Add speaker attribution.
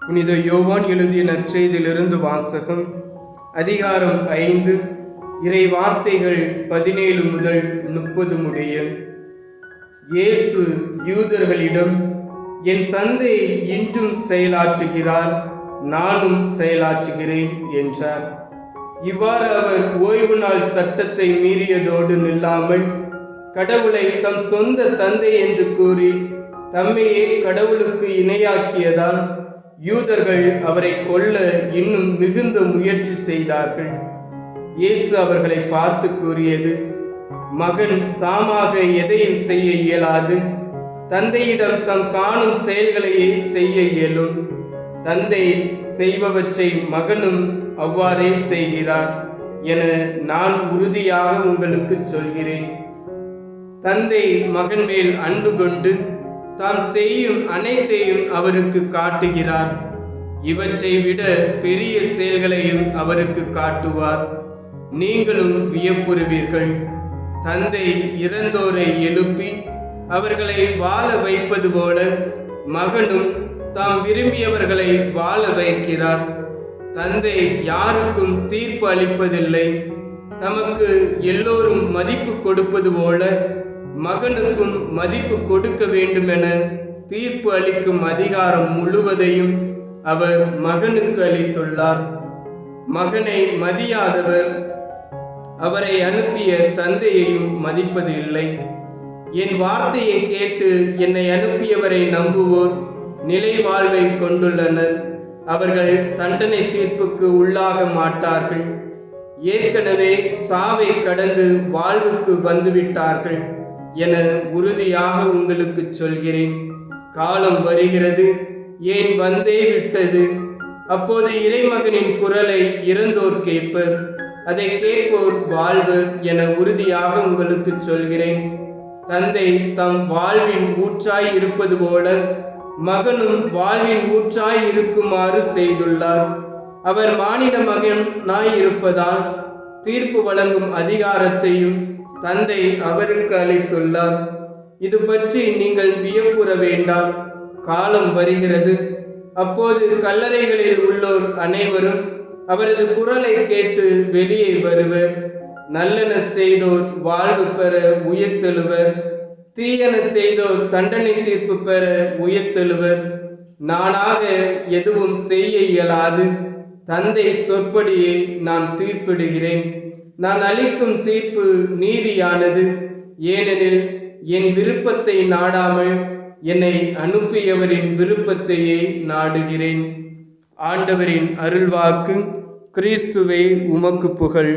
Speaker 1: புனித யோவான் எழுதிய நற்செய்தியிலிருந்து வாசகம். அதிகாரம் 5, இறை வார்த்தைகள் 17 முதல் 30 முடிய. இயேசு யூதர்களிடம், என் தந்தை இன்றும் செயலாற்றுகிறார், நானும் செயலாற்றுகிறேன் என்றார். இவ்வாறு அவர் ஓய்வு நாள் சட்டத்தை மீறியதோடு நில்லாமல், கடவுளை தம் சொந்த தந்தை என்று கூறி தம்மையே கடவுளுக்கு இணையாக்கியதால் யூதர்கள் அவரை கொல்ல இன்னும் மிகுந்த முயற்சி செய்தார்கள். இயேசு அவர்களை பார்த்து கூறியது, மகன் தாமாக எதையும் செய்ய இயலாது, தந்தையிடம் தம் காணும் செயல்களையே செய்ய இயலும். தந்தை செய்பவற்றை மகனும் அவ்வாறே செய்கிறார் என நான் உறுதியாக உங்களுக்கு சொல்கிறேன். தந்தை மகன் மேல் அன்பு கொண்டு தாம் செய்யும் அனைத்தையும் அவருக்கு காட்டுகிறார். இவற்றை விட பெரிய செயல்களையும் அவருக்கு காட்டுவார். நீங்களும் வியப்புறுவீர்கள். தந்தை இறந்தோரை எழுப்பி அவர்களை வாழ வைப்பது போல மகனும் தாம் விரும்பியவர்களை வாழ வைக்கிறார். தந்தை யாருக்கும் தீர்ப்பு அளிப்பதில்லை. தமக்கு எல்லோரும் மதிப்பு கொடுப்பது போல மகனுக்கும் மதிப்பு கொடுக்க வேண்டுமென தீர்ப்பு அளிக்கும் அதிகாரம் முழுவதையும் அவர் மகனுக்கு அளித்துள்ளார். மகனை மதியாதவர் அவரை அனுப்பிய தந்தையையும் மதிப்பது இல்லை. என் வார்த்தையை கேட்டு என்னை அனுப்பியவரை நம்புவோர் நிலை வாழ்வை கொண்டுள்ளனர். அவர்கள் தண்டனை தீர்ப்புக்கு உள்ளாக மாட்டார்கள். ஏற்கனவே சாவை கடந்து வாழ்வுக்கு வந்துவிட்டார்கள் என உறுதியாக உங்களுக்கு சொல்கிறேன். காலம் வருகிறது, ஏன் வந்தே விட்டது. அப்போது இறைமகனின் குரலை இறந்தோர் கேட்பர், அதை கேட்போர் வாழ்வர் என உறுதியாக உங்களுக்கு சொல்கிறேன். தந்தை தம் வாழ்வின் ஊற்றாய் இருப்பது போல மகனும் வாழ்வின் ஊற்றாய் இருக்குமாறு செய்துள்ளார். அவர் மானிட மகனாய் இருப்பதால் தீர்ப்பு வழங்கும் அதிகாரத்தையும் தந்தை அவருக்கு அளித்துள்ளார். இது பற்றி நீங்கள் வியப்புற வேண்டாம். காலம் வருகிறது, அப்போது கல்லறைகளில் உள்ளோர் அனைவரும் அவரது குரலை கேட்டு வெளியே வருவர். நல்லன செய்தோர் வாழ்வு பெற உயிர்த்தெழுவர், தீயன செய்தோர் தண்டனை தீர்ப்பு பெற உயிர்த்தெழுவர். நானாக எதுவும் செய்ய இயலாது. தந்தை சொற்படியே நான் தீர்ப்பிடுகிறேன். நான் அளிக்கும் தீர்ப்பு நீதியானது, ஏனெனில் என் விருப்பத்தை நாடாமல் என்னை அனுப்பியவரின் விருப்பத்தையே நாடுகிறேன். ஆண்டவரின் அருள்வாக்கு. கிறிஸ்துவே உமக்கு புகழ்.